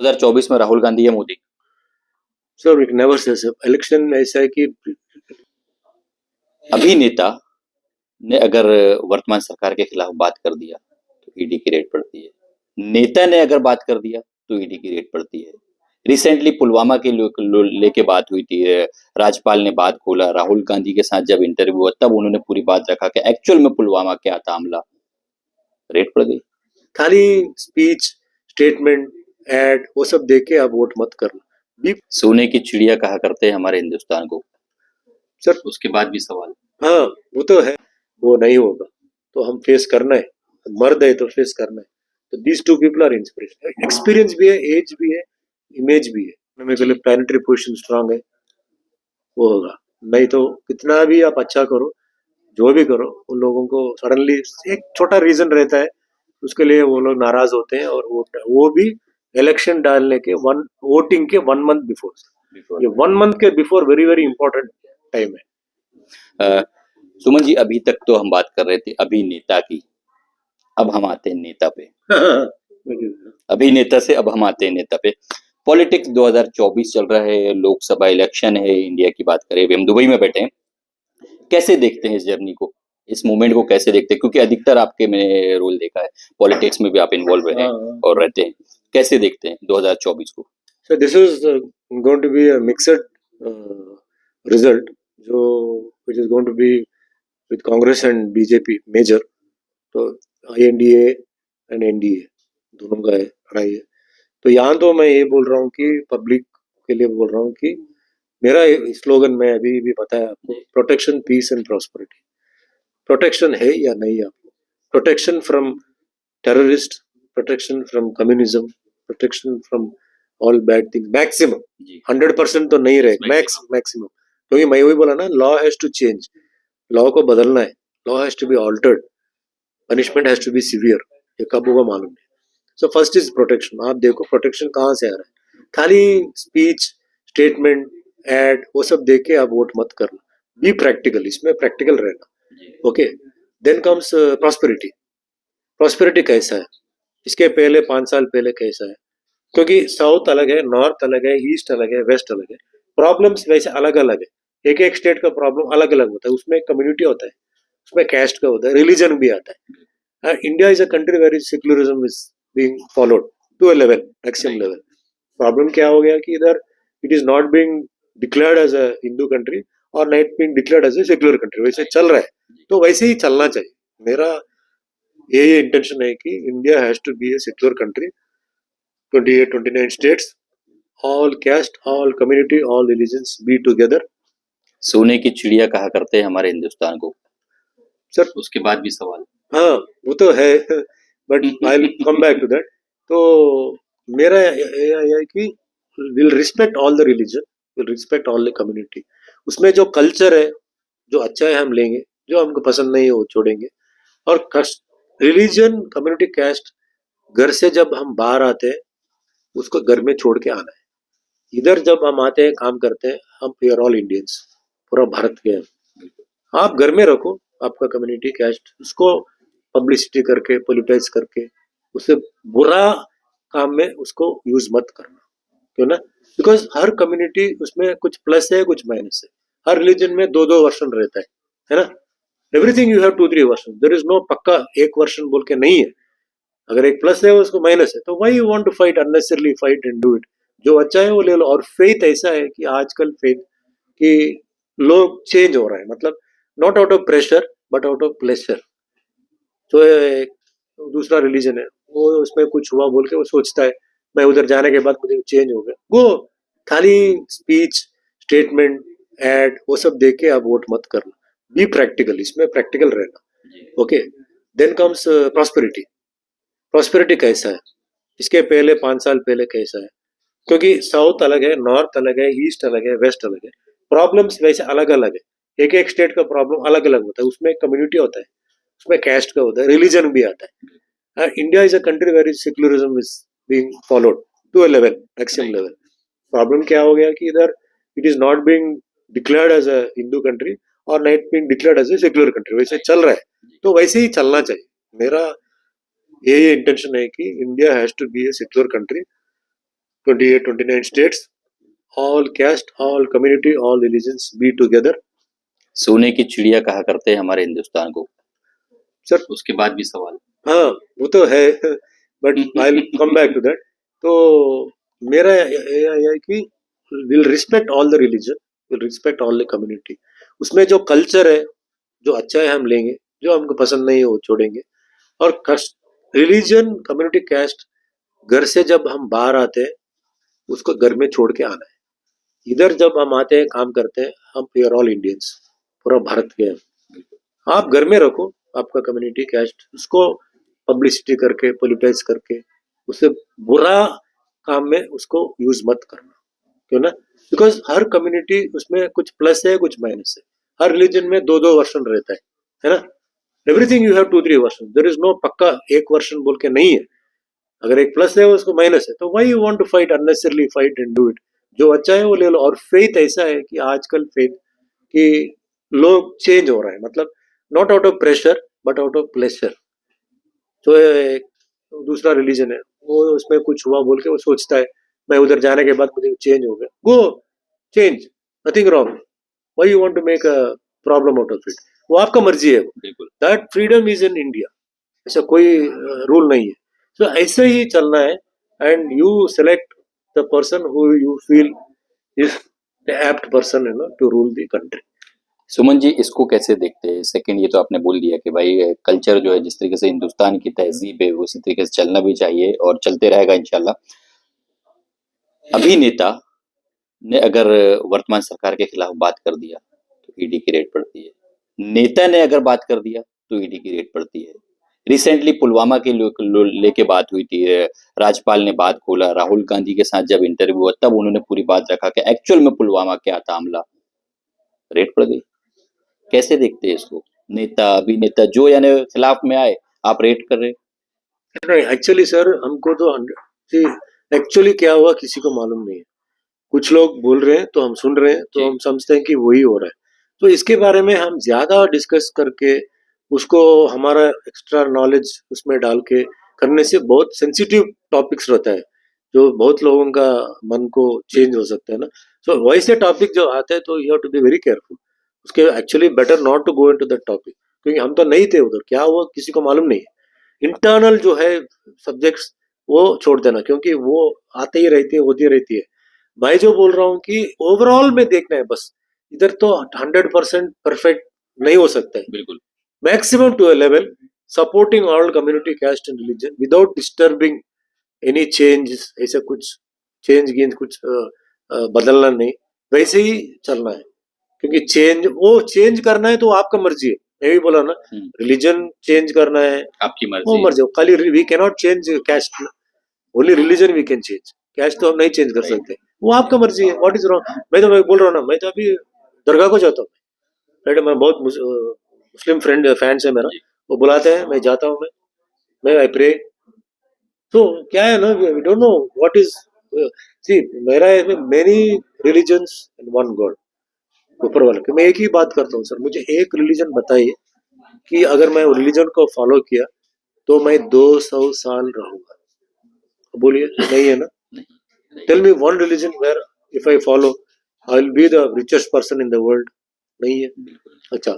2024 में राहुल गांधी या Modi? Sir it never says election में ऐसा है कि अभिनेता ने अगर वर्तमान सरकार के खिलाफ बात कर दिया तो ईडी की रेड पड़ती है। नेता ने अगर बात कर दिया तो ईडी की रेड पड़ती है। रिसेंटली पुलवामा के लेके बात हुई थी। राज्यपाल ने बात खोला। राहुल गांधी के साथ जब इंटरव्यू हुआ तब उन्होंने पूरी बात रखा कि एक्चुअल में पुलवामा क्या था, हमला, रेड पड़ गई। खाली स्पीच, स्टेटमेंट, एड वो सब देख के आप वोट मत करना। सोने की चिड़िया कहा करते हैं हमारे हिंदुस्तान को। सर उसके बाद भी सवाल, हाँ वो तो है, वो नहीं होगा तो हम फेस करना है, मर्द है तो फेस करना है। तो these two people are inspiration, experience भी है, एज भी है, इमेज भी है। मेरे लिए प्लानिटरी पोजिशन स्ट्रांग है, वो होगा। नहीं तो कितना भी आप अच्छा करो, जो भी करो, उन लोगों को सडनली एक छोटा रीजन रहता है, उसके लिए वो लोग नाराज होते हैं। और वो भी इलेक्शन डालने के वोटिंग के 1 मंथ बिफोर। ये 1 मंथ के before very very important time है। सुमन जी, अभी तक तो हम बात कर रहे थे अभिनेता की, अब हम आते हैं नेता पे। अभिनेता से अब हम आते हैं नेता पे। पॉलिटिक्स 2024 चल रहा है, लोकसभा इलेक्शन है, इंडिया की बात करें, अभी हम दुबई में बैठे हैं। कैसे देखते हैं इस जर्नी को, इस मूवमेंट को कैसे देखते हैं? क्योंकि अधिकतर आपके मैंने रोल देखा है, पॉलिटिक्स में भी आप इन्वॉल्व रहे और रहते हैं। कैसे देखते हैं 2024 को? So this is going to be a mixed result, जो which is going to be with Congress and BJP major। तो INDA and NDA दोनों का है, लड़ाई है। तो यहाँ तो मैं ये बोल रहा हूँ कि पब्लिक के लिए बोल रहा हूँ कि मेरा स्लोगन मैं अभी भी बताया आपको, protection, peace and prosperity. Protection है या नहीं आपको? Protection from terrorist, protection from communism, protection from all bad thing, maximum. 100% तो नहीं रहे, मैक्सिमम। क्योंकि मैं वही बोला ना, law has to change, law को बदलना है, law has to be altered, punishment has to be severe. ये कब होगा मालूम नहीं। So first is protection. आप देखो प्रोटेक्शन कहाँ से आ रहा है। खाली स्पीच, स्टेटमेंट, एड वो सब देख के आप वोट मत करना। बी प्रैक्टिकल, इसमें प्रैक्टिकल रहना। Okay, then comes prosperity. Prosperity कैसा है, इसके पहले 5 साल पहले कैसा है? क्योंकि साउथ अलग है, नॉर्थ अलग है, ईस्ट अलग है, वेस्ट अलग है, प्रॉब्लम्स वैसे अलग अलग है। एक एक स्टेट का प्रॉब्लम अलग अलग होता है, उसमें कम्युनिटी होता है, उसमें कैस्ट का होता है, रिलीजन भी आता है। India is a country where is secularism is being followed to a level, maximum level. Problem क्या हो गया कि इधर it is not being declared as a Hindu country और not being declared as a secular country, वैसे चल रहा है। तो वैसे ही चलना चाहिए। मेरा ये इंटेंशन है कि India has to be a secular country. 28-29 states, all caste, all community, all religions be together। सोने की चिड़िया कहा करते हैं हमारे हिंदुस्तान को। सर उसके बाद भी सवाल, हाँ वो तो है, but I will come back to that. तो मेरा ये है कि will respect all the religion, will respect all the community. उसमें जो कल्चर है, जो अच्छा है हम लेंगे, जो हमको पसंद नहीं है वो छोड़ेंगे। और रिलीजन, कम्युनिटी, कैस्ट, घर से जब हम बाहर आते हैं उसको घर में छोड़ के आना है। इधर जब हम आते हैं, काम करते हैं, हम वी आर ऑल इंडियंस, पूरा भारत के हैं। आप घर में रखो आपका कम्युनिटी, कैस्ट, उसको पब्लिसिटी करके, पॉलिटिक्स करके, उससे बुरा काम में उसको यूज मत करना। क्यों ना? बिकॉज हर कम्युनिटी उसमें कुछ प्लस है, कुछ माइनस है। हर रिलीजन में 2-2 वर्षन रहता है ना? Everything you have 2-3 version, there is no पक्का एक वर्षन बोल के नहीं है। अगर एक प्लस है उसको माइनस है, तो why you want to fight unnecessarily, fight and do it. जो अच्छा है वो ले लो। और फेथ ऐसा है कि आजकल फेथ कि लोग चेंज हो रहा है, मतलब not out of pressure but out of pleasure. तो दूसरा रिलीजन है वो, उसमें कुछ हुआ बोल के वो सोचता है मैं उधर जाने के बाद मुझे चेंज हो गया। गो, खाली स्पीच, स्टेटमेंट, एड वो सब देख के आप वोट मत करना। बी प्रैक्टिकल, इसमें प्रैक्टिकल रहना। Okay, then comes prosperity. Prosperity कैसा है, इसके पहले 5 साल पहले कैसा है? क्योंकि साउथ अलग है, नॉर्थ अलग है, ईस्ट अलग है, वेस्ट अलग है, प्रॉब्लम्स वैसे अलग अलग है। एक एक स्टेट का प्रॉब्लम अलग अलग होता है, उसमें कम्युनिटी होता है, उसमें कैस्ट का होता है, रिलीजन भी आता है। India is a country where is secularism is being followed to a level, maximum level. Problem क्या हो गया कि इधर it is not being declared as a Hindu country और not being declared as a secular country, वैसे चल रहा है। तो वैसे ही चलना चाहिए। मेरा ये इंटेंशन है कि India has to be a secular country. 28, 29 states, all caste, all community, all religions be together. सोने की चिड़िया कहा करते हैं हमारे हिंदुस्तान को। सर उसके बाद भी सवाल। हाँ वो तो है, but I come back to that. तो मेरा यह है कि will respect all the religion, will respect all the community. उसमें जो कल्चर है, जो अच्छा है हम लेंगे, जो हमको पसंद नहीं है वो छोड़ेंगे। और रिलीजन, कम्युनिटी, कैस्ट घर से जब हम बाहर आते हैं उसको घर में छोड़ के आना है। इधर जब हम आते हैं काम करते हैं, हम वी आर ऑल इंडियंस, पूरा भारत के हैं। आप घर में रखो आपका कम्युनिटी कैस्ट, उसको पब्लिसिटी करके पोलिटाइज करके उसे बुरा काम में उसको यूज मत करना, क्यों ना? बिकॉज हर कम्युनिटी उसमें कुछ प्लस है कुछ माइनस है। हर रिलीजन में दो दो वर्षन रहता है ना? Everything you have 2-3 version, there is no पक्का एक वर्षन बोल के नहीं है। अगर एक प्लस है उसको माइनस है, तो why you want to fight, unnecessarily fight and do it. जो अच्छा है वो ले लो। और फेथ ऐसा है कि आजकल फेथ कि लोग चेंज हो रहा है, मतलब not out of pressure but out of pleasure. तो एक दूसरा रिलीजन है वो उसमें कुछ हुआ बोल के वो सोचता है मैं उधर जाने के बाद मुझे चेंज हो गया, go change, nothing wrong. Why you want to make a problem out of it? वो आपका मर्जी है, बिल्कुल। That freedom is in India, ऐसा कोई रूल नहीं है। तो ऐसे ही चलना है and you select the person who you feel is the apt person है ना to rule the country. Suman ji इसको कैसे देखते हैं? सेकंड ये तो आपने बोल दिया कि भाई कल्चर जो है जिस तरीके से हिंदुस्तान की तहजीब है उसी तरीके से चलना भी चाहिए और चलते रहेगा इंशाल्लाह। अभिनेता ने अगर वर्तमान सरकार के खिलाफ बात कर दिया तो ईडी की रेड पड़ती है। नेता ने अगर बात कर दिया तो ईडी की रेड पड़ती है। रिसेंटली पुलवामा के लेके बात हुई थी, राज्यपाल ने बात खोला, राहुल गांधी के साथ जब इंटरव्यू हुआ तब उन्होंने पूरी बात रखा कि एक्चुअल में पुलवामा क्या था, हमला, रेड पड़ गई। कैसे देखते हैं इसको? नेता अभिनेता जो यानी खिलाफ में आए आप रेड कर रहे। नहीं एक्चुअली सर हमको तो एक्चुअली क्या हुआ किसी को मालूम नहीं है। कुछ लोग बोल रहे हैं तो हम सुन रहे हैं, तो हम समझते हैं कि वही हो रहा है। तो इसके बारे में हम ज्यादा डिस्कस करके उसको हमारा एक्स्ट्रा नॉलेज उसमें डाल के करने से बहुत सेंसिटिव टॉपिक्स रहता है जो बहुत लोगों का मन को चेंज हो सकता है ना। सो वैसे टॉपिक जो आते हैं तो you have to be very careful. उसके actually better not to go into that topic, क्योंकि हम तो नहीं थे उधर, क्या हुआ किसी को मालूम नहीं है। इंटरनल जो है सब्जेक्ट्स वो छोड़ देना, क्योंकि वो आते ही रहती है, होती रहती है। मैं जो बोल रहा हूँ कि ओवरऑल में देखना है बस। इधर तो 100% परफेक्ट नहीं हो सकता है। बिल्कुल। Maximum to a level supporting all community caste and religion without disturbing any changes. ऐसा कुछ चेंज गेंज कुछ बदलना नहीं, वैसे ही चलना है। क्योंकि चेंज करना है तो आपका मर्जी है। मैं भी बोला ना, रिलीजन चेंज करना है आपकी वो मर्जी। मर्जी। खाली we can not change caste, only religion we can change, caste तो हम नहीं चेंज कर सकते। वो आपका मर्जी है। What is wrong? मैं बोल रहा हूँ ना, मैं तो अभी दरगाह को जाता हूँ। मैं बहुत मुस्लिम फ्रेंड फैंस है मेरा, वो बुलाते हैं, मैं जाता हूँ, मैं आई प्रे। तो क्या है ना, we don't know what is see मेरा many religions in one God, ऊपर वाला। कि मैं एक ही बात करता हूँ सर, मुझे एक रिलीजन बताइए कि अगर मैं रिलीजन को फॉलो किया तो मैं 200 साल रहूंगा। बोलिए नहीं है ना? Tell me one religion where if I follow I will be the richest person in the world. नहीं है। अच्छा,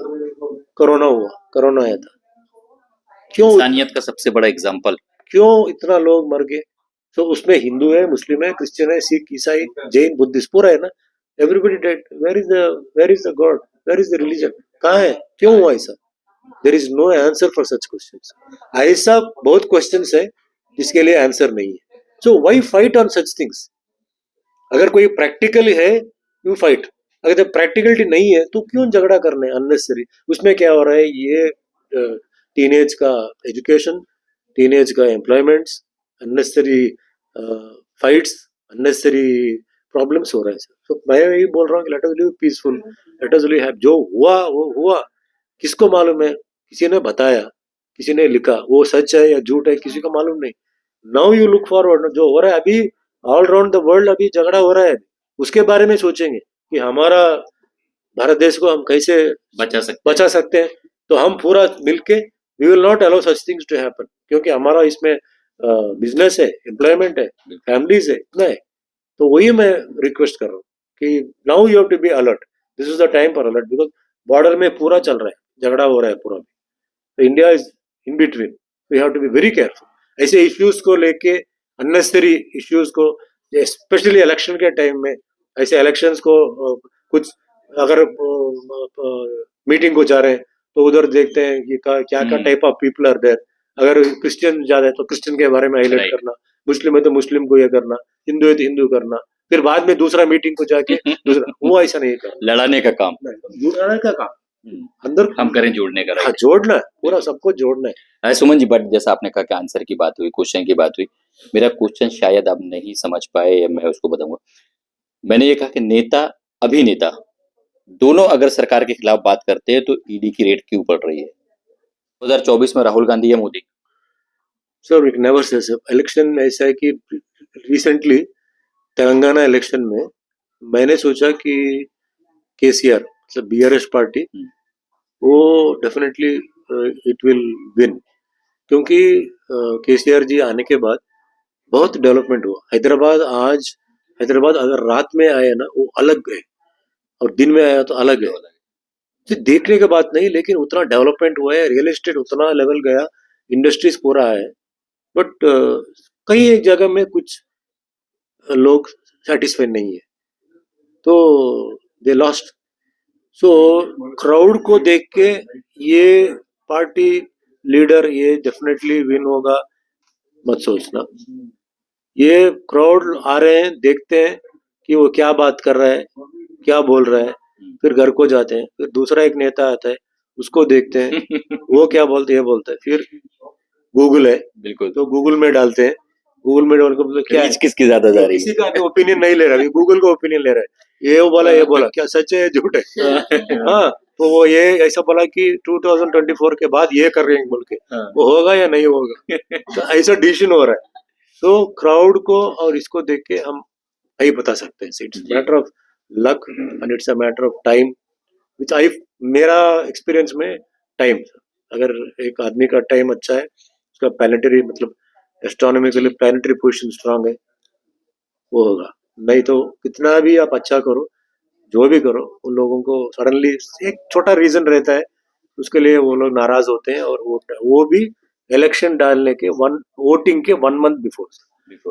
कोरोना हुआ, कोरोना आया था, क्यों इंसानियत का सबसे बड़ा एग्जाम्पल, क्यों इतना लोग मर गए? तो उसमें हिंदू है, मुस्लिम है, क्रिश्चियन है, सिख, ईसाई, जैन, बुद्धिस्ट, पूरा है ना। Everybody dead. Where is the god, where is the religion? कहाँ है? क्यों हुआ ऐसा? There is no answer for such questions. ऐसा बहुत क्वेश्चंस है जिसके लिए आंसर नहीं है। So why fight on such things? अगर कोई प्रैक्टिकल है यू फाइट, अगर प्रैक्टिकलिटी नहीं है तो क्यों झगड़ा करने अननेसेसरी? उसमें क्या हो रहा है, ये टीनेज का एजुकेशन, टीनेज का employments, unnecessary fights, unnecessary problems हो रहे हैं। तो मैं यही बोल रहा हूँ कि let us live peaceful, let us live, जो हुआ वो हुआ। किसको मालूम है? किसी ने बताया, किसी ने लिखा, वो सच है या झूठ है किसी को मालूम नहीं। नाउ यू लुक फॉरवर्ड, जो हो रहा है अभी ऑल अराउंड द वर्ल्ड, अभी झगड़ा हो रहा है, उसके बारे में सोचेंगे कि हमारा भारत देश को हम कैसे बचा सकते हैं। तो हम पूरा मिलके we will not allow such things to happen, क्योंकि हमारा इसमें बिजनेस है, एम्प्लॉयमेंट है, फैमिलीज है, इतना है। तो वही मैं रिक्वेस्ट कर रहा हूँ कि now you have to be alert, this is the time for alert, because border में पूरा चल रहा है, झगड़ा हो रहा है पूरा, तो India is in between, we have to be very careful. ऐसे इश्यूज को लेके, अननेसेसरी इश्यूज को, स्पेशली इलेक्शन के टाइम में, ऐसे इलेक्शंस को कुछ अगर मीटिंग को जा रहे हैं तो उधर देखते हैं कि क्या type of people are there, अगर क्रिश्चियन ज्यादा है तो क्रिश्चियन के बारे में हाईलाइट करना, मुस्लिम है तो मुस्लिम को ये करना, हिंदू है तो हिंदू करना, फिर बाद में दूसरा मीटिंग को जाके दूसरा, वो ऐसा नहीं करना, लड़ाने का काम, लड़ाने का काम अंदर हम करें जोड़ने का। हाँ, जोड़ना है, पूरा सबको जोड़ना है। सुमन जी, बट जैसा आपने कहा कि आंसर की बात हुई, क्वेश्चन की बात हुई, मेरा क्वेश्चन शायद आप नहीं समझ पाए या मैं उसको बताऊंगा। मैंने ये कहा कि नेता अभिनेता दोनों अगर सरकार के खिलाफ बात करते हैं तो ईडी की रेट क्यों बढ़ रही है? 2024 में राहुल गांधी या Modi? Sir it never say election में ऐसा है कि रिसेंटली तेलंगाना इलेक्शन में मैंने सोचा कि केसीआर मतलब बीआरएस पार्टी वो डेफिनेटली इट विल विन, क्योंकि केसीआर जी आने के बाद बहुत डेवलपमेंट हुआ। हैदराबाद अगर रात में आए ना वो अलग है, और दिन में आया तो अलग है, तो देखने की बात नहीं, लेकिन उतना डेवलपमेंट हुआ है, रियल एस्टेट उतना लेवल गया, इंडस्ट्रीज पूरा है, बट कई एक जगह में कुछ लोग सेटिस्फाइड नहीं है, तो दे लॉस्ट। सो क्राउड को देख के ये पार्टी लीडर ये डेफिनेटली विन होगा मत सोचना। ये क्राउड आ रहे हैं, देखते हैं कि वो क्या बात कर रहा है, क्या बोल रहा है, फिर घर को जाते हैं, फिर दूसरा एक नेता आता है उसको देखते हैं वो क्या बोलते हैं, बोलता है, फिर गूगल है बिल्कुल, तो गूगल में डालते हैं, गूगल में डाल के क्या है, किसकी ज्यादा जा रही किसी का ओपिनियन नहीं ले रहा, गूगल का ओपिनियन ले रहा है, ये बोला क्या सच है झूठ है हाँ, तो वो ये ऐसा बोला कि 2024 के बाद ये कर रहे हैं बोल के, वो होगा या नहीं होगा तो ऐसा डिसीजन हो रहा है। तो क्राउड को और इसको देख के हम नहीं बता सकते, it's matter of luck and it's a matter of time, which I मेरा एक्सपीरियंस में टाइम, अगर एक आदमी का टाइम अच्छा है, उसका प्लैनेटरी मतलब एस्ट्रोनॉमिकली प्लैनेटरी पोजीशन स्ट्रांग है, वो होगा। नहीं तो कितना भी आप अच्छा करो, जो भी करो, उन लोगों को सडनली एक छोटा रीजन रहता है, उसके लिए वो लोग नाराज होते हैं, और वो भी इलेक्शन डालने के वोटिंग के 1 मंथ बिफोर।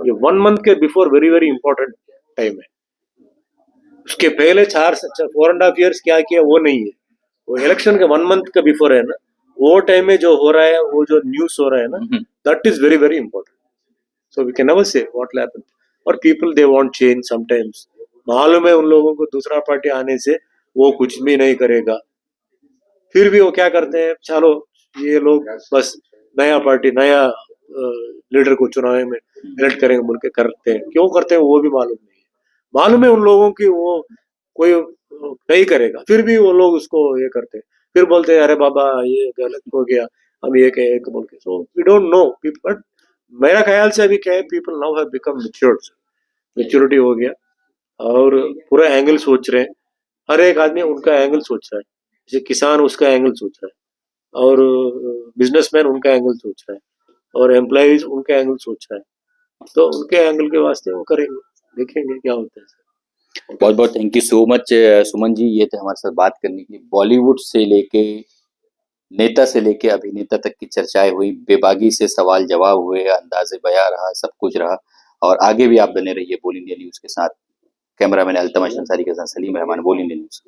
ये 1 मंथ के before very very important time है। उसके पहले 4.5 years क्या किया वो नहीं है, वो इलेक्शन के 1 मंथ का बिफोर है ना, वो टाइम में जो हो रहा है, वो जो न्यूज हो रहा है ना, that is very very important. So we can never say what will happen, और people they want change sometimes, मालूम है उन लोगों को दूसरा पार्टी आने से वो कुछ भी नहीं करेगा, फिर भी वो क्या करते हैं, चलो ये लोग बस नया पार्टी नया लीडर को चुनाव में इलेक्ट करेंगे बोल के करते हैं, क्यों करते हैं वो भी मालूम नहीं है, मालूम है उन लोगों की वो कोई नहीं करेगा, फिर भी वो लोग उसको ये करते हैं, फिर बोलते हैं अरे बाबा ये गलत हो गया, हम ये कहे बोल के। So we don't know, but मेरा ख्याल से अभी क्या है, people now have become maturity हो गया, और पूरा एंगल सोच रहे हैं, हर एक आदमी उनका एंगल सोच रहा है, जैसे किसान उसका एंगल सोच रहा है, और बिजनेसमैन उनका एंगल सोच रहा है, और एम्प्लॉइज उनका एंगल सोच रहा है, तो उनके एंगल के वास्ते वो करेंगे, देखेंगे क्या होता है। बहुत बहुत thank you so much Suman ji, ये थे हमारे साथ बात करने के लिए। बॉलीवुड से लेके नेता से लेके अभिनेता तक की चर्चाएं हुई, बेबागी से सवाल जवाब हुए, अंदाजे बयां रहा, सब कुछ रहा, और आगे भी आप बने रहिए बोल इंडिया न्यूज के साथ। कैमरामैन अल्तमश अंसारी के साथ सलीम रहमान, बोल इंडिया न्यूज।